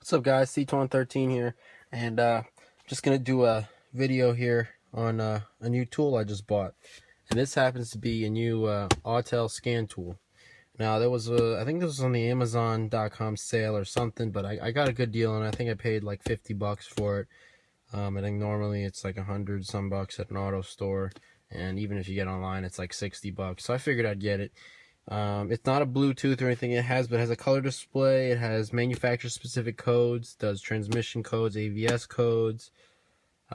What's up, guys? C213 here, and just gonna do a video here on a new tool I just bought, and this happens to be a new Autel scan tool. Now there was I think this was on the Amazon.com sale or something, but I got a good deal, and I think I paid like 50 bucks for it. I think normally it's like 100 some bucks at an auto store, and even if you get online it's like 60 bucks, so I figured I'd get it. It's not a Bluetooth or anything. It has a color display. It has manufacturer specific codes, does transmission codes, AVS codes.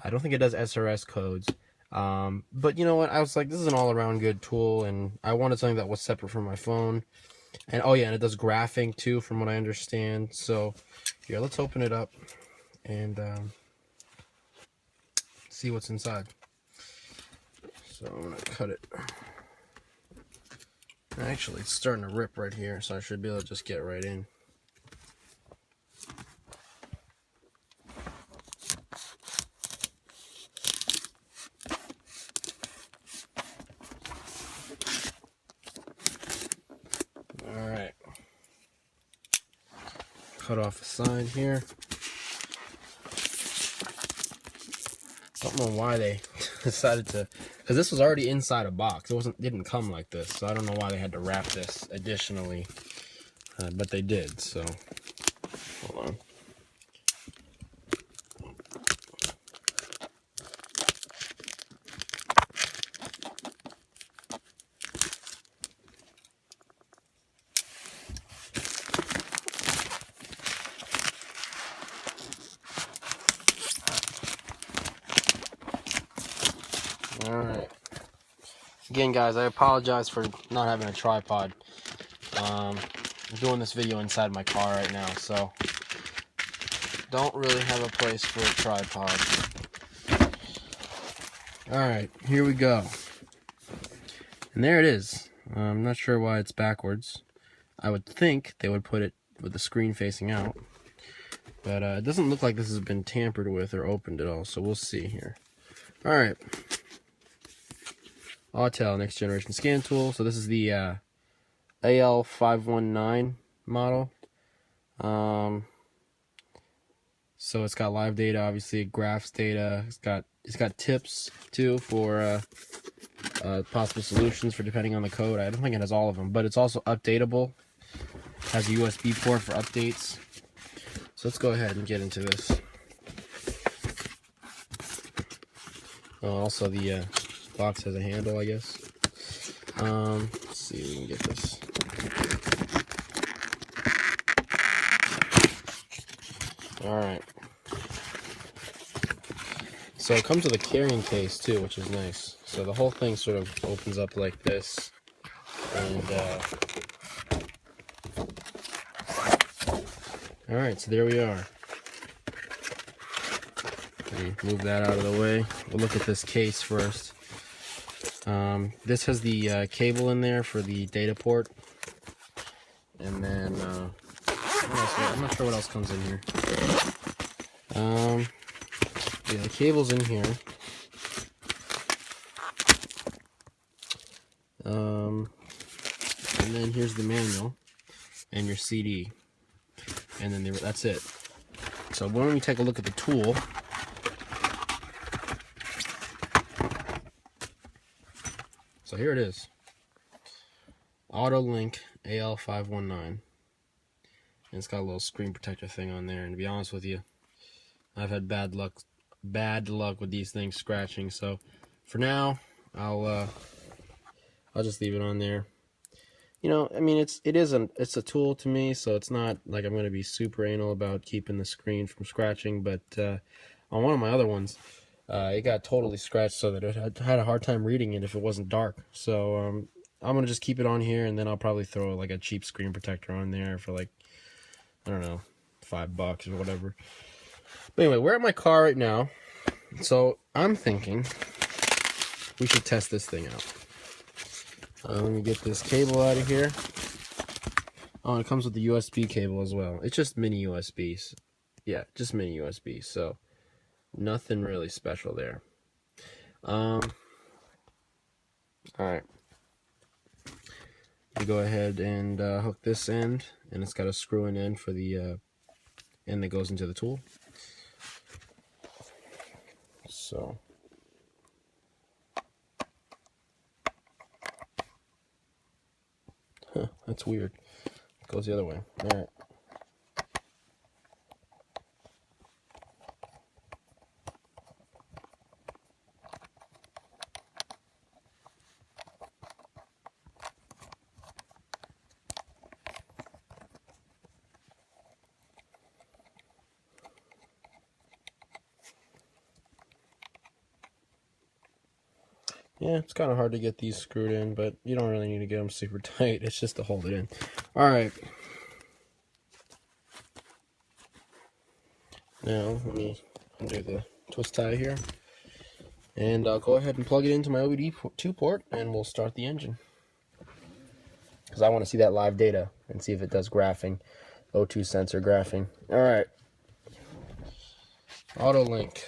I don't think it does SRS codes. But you know what? I was like, this is an all-around good tool, and I wanted something that was separate from my phone. And oh yeah, and it does graphing too, from what I understand. So here, let's open it up and see what's inside. So I'm gonna cut it. Actually, it's starting to rip right here, so I should be able to just get right in. Alright. Cut off the side here. Don't know why they decided to, because this was already inside a box. It didn't come like this, so I don't know why they had to wrap this additionally, but they did. So hold on. Alright. Again, guys, I apologize for not having a tripod. I'm doing this video inside my car right now, so don't really have a place for a tripod. Alright, here we go. And there it is. I'm not sure why it's backwards. I would think they would put it with the screen facing out. But it doesn't look like this has been tampered with or opened at all, so we'll see here. Alright. Autel next generation scan tool. So this is the AL519 model. So it's got live data, obviously it graphs data. It's got tips too for possible solutions for depending on the code. I don't think it has all of them, but it's also updatable. Has a USB port for updates. So let's go ahead and get into this. Also the box has a handle, I guess. Let's see if we can get this. Alright. So it comes with a carrying case too, which is nice. So the whole thing sort of opens up like this. And alright, so there we are. Move that out of the way. We'll look at this case first. This has the cable in there for the data port, and then I'm not sure what else comes in here. Yeah, the cable's in here. And then here's the manual and your CD, and then that's it. So why don't we take a look at the tool? So here it is, Auto AL519, and it's got a little screen protector thing on there. And to be honest with you, I've had bad luck with these things scratching. So for now, I'll just leave it on there. You know, I mean, it's a tool to me, so it's not like I'm going to be super anal about keeping the screen from scratching. But on one of my other ones, it got totally scratched so that it had a hard time reading it if it wasn't dark. So I'm going to just keep it on here, and then I'll probably throw like a cheap screen protector on there for like, I don't know, $5 or whatever. But anyway, we're at my car right now. So I'm thinking we should test this thing out. Let me get this cable out of here. Oh, and it comes with the USB cable as well. It's just mini USBs. Yeah, just mini USBs. So nothing really special there. Alright. You go ahead and hook this end, and it's got a screw-in end for the and it goes into the tool. So that's weird. It goes the other way. All right. Yeah, it's kind of hard to get these screwed in, but you don't really need to get them super tight. It's just to hold it in. All right. Now, let me undo the twist tie here. And I'll go ahead and plug it into my OBD2 port, and we'll start the engine. Because I want to see that live data and see if it does graphing, O2 sensor graphing. All right. Auto link.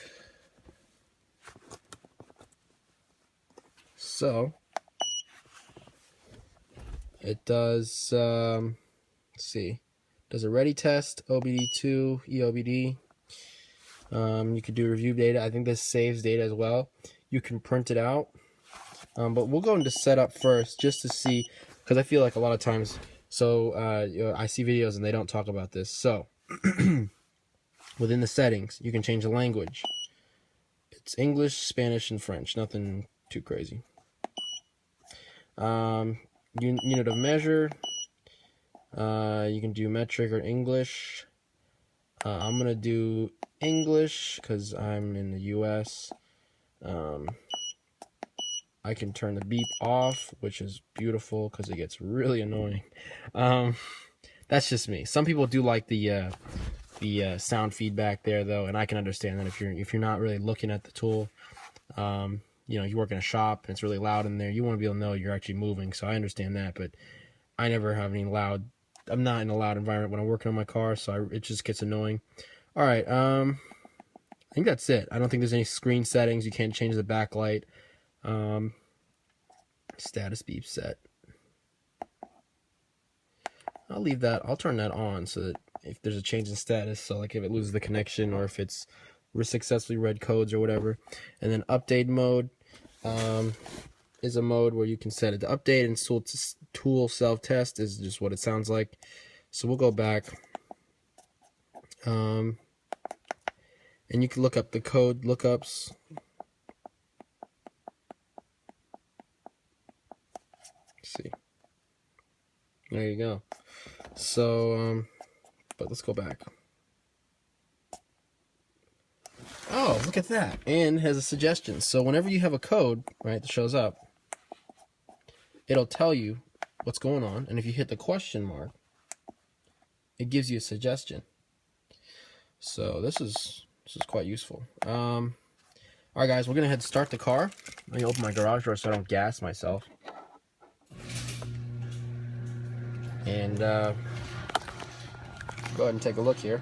So it does, let's see, does a ready test, OBD2, EOBD. You could do review data. I think this saves data as well. You can print it out. But we'll go into setup first just to see, because I feel like a lot of times, so I see videos and they don't talk about this. So within the settings, you can change the language. It's English, Spanish, and French. Nothing too crazy. Unit of measure, you can do metric or English. I'm gonna do English because I'm in the US. I can turn the beep off, which is beautiful because it gets really annoying. That's just me. Some people do like the sound feedback there though, and I can understand that if you're not really looking at the tool. You know, you work in a shop and it's really loud in there, you want to be able to know you're actually moving, so I understand that, but I never have any loud, I'm not in a loud environment when I'm working on my car, so it just gets annoying. All right, I think that's it. I don't think there's any screen settings. You can't change the backlight. Status beep set. I'll leave that, I'll turn that on so that if there's a change in status, so like if it loses the connection or if it's successfully read codes or whatever. And then update mode is a mode where you can set it to update, and tool self-test is just what it sounds like. So we'll go back, and you can look up the code lookups. Let's see, there you go. So but let's go back. Oh, look at that. And has a suggestion. So whenever you have a code, right, that shows up, it'll tell you what's going on. And if you hit the question mark, it gives you a suggestion. So this is quite useful. All right, guys, we're going to head to start the car. Let me open my garage door so I don't gas myself. And go ahead and take a look here.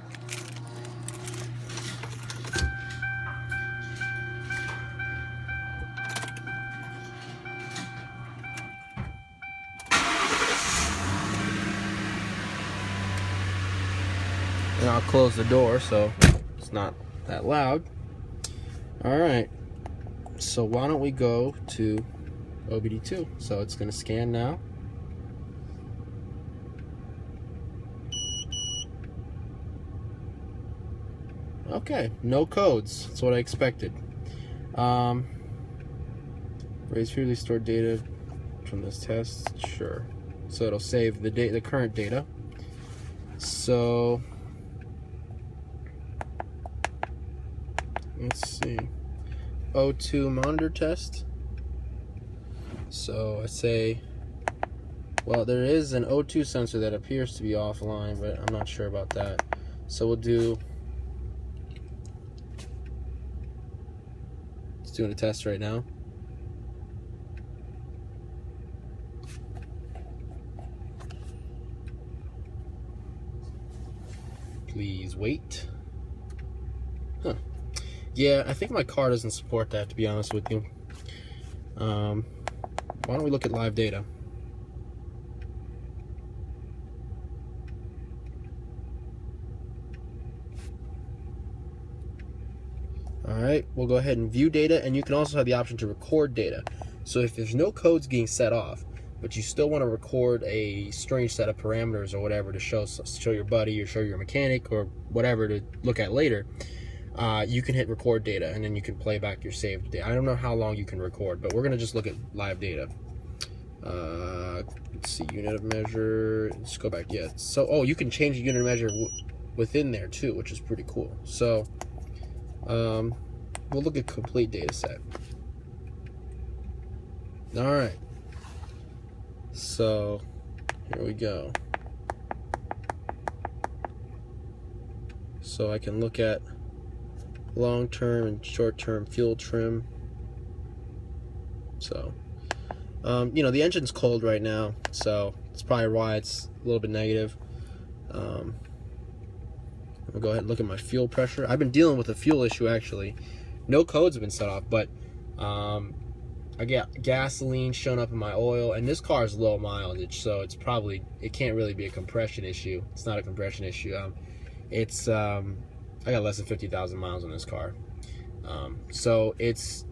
And I'll close the door so it's not that loud. Alright, so why don't we go to OBD2. So it's going to scan now. Okay, no codes. That's what I expected. Raise previously stored data from this test. Sure. So it'll save the current data. So let's see. Co2 Monitor Test. So I say, well, there is an O2 sensor that appears to be offline, but I'm not sure about that. So we'll do. It's doing a test right now. Please wait. Huh. Yeah, I think my car doesn't support that, to be honest with you. Why don't we look at live data? Alright, we'll go ahead and view data, and you can also have the option to record data. So if there's no codes getting set off, but you still want to record a strange set of parameters or whatever to show your buddy or show your mechanic or whatever to look at later, you can hit record data, and then you can play back your saved data. I don't know how long you can record, but we're going to just look at live data. Let's see, unit of measure. Let's go back. Yeah. So, oh, you can change the unit of measure within there too, which is pretty cool. So, we'll look at complete data set. All right. So, here we go. So I can look at long-term and short-term fuel trim. So, you know, the engine's cold right now, so it's probably why it's a little bit negative. I'll go ahead and look at my fuel pressure. I've been dealing with a fuel issue, actually. No codes have been set off, but I got gasoline showing up in my oil, and this car is low mileage, so it can't really be a compression issue. It's not a compression issue. I got less than 50,000 miles on this car. So it's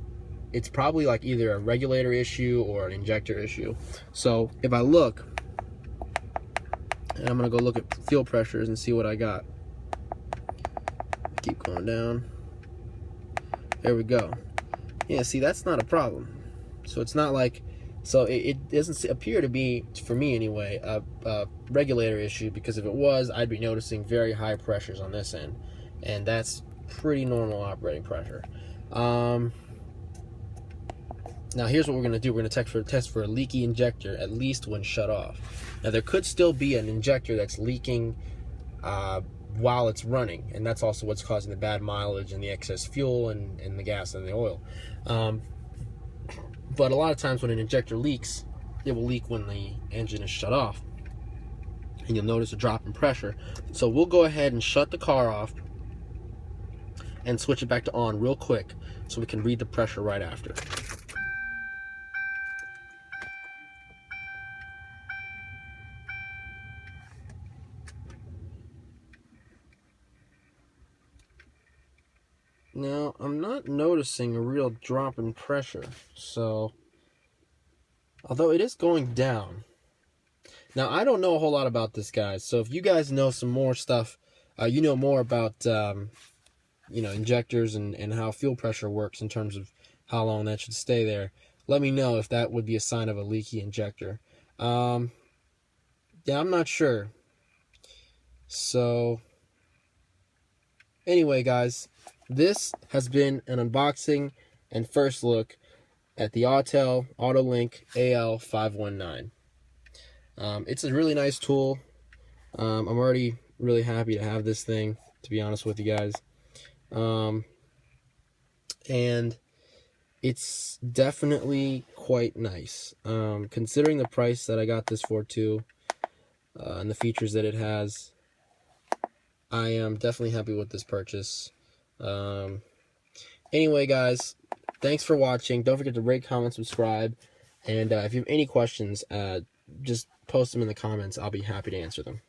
probably like either a regulator issue or an injector issue. So if I look, and I'm gonna go look at fuel pressures and see what I got. Keep going down. There we go. Yeah, see, that's not a problem. So it's not like, so it doesn't appear to be, for me anyway, a regulator issue, because if it was, I'd be noticing very high pressures on this end, and that's pretty normal operating pressure. Now here's what we're going to do. We're going to test for a leaky injector, at least when shut off. Now there could still be an injector that's leaking while it's running, and that's also what's causing the bad mileage and the excess fuel and the gas and the oil. But a lot of times when an injector leaks, it will leak when the engine is shut off, and you'll notice a drop in pressure. So we'll go ahead and shut the car off and switch it back to on real quick so we can read the pressure right after. Now, I'm not noticing a real drop in pressure, so, although it is going down. Now, I don't know a whole lot about this, guys, so if you guys know some more stuff, you know more about, you know, injectors and how fuel pressure works in terms of how long that should stay there, let me know if that would be a sign of a leaky injector. Yeah, I'm not sure. So, anyway, guys, this has been an unboxing and first look at the Autel AL519. It's a really nice tool. I'm already really happy to have this thing, to be honest with you guys. And it's definitely quite nice. Considering the price that I got this for too, and the features that it has, I am definitely happy with this purchase. Anyway, guys, thanks for watching. Don't forget to rate, comment, subscribe, and if you have any questions, just post them in the comments. I'll be happy to answer them.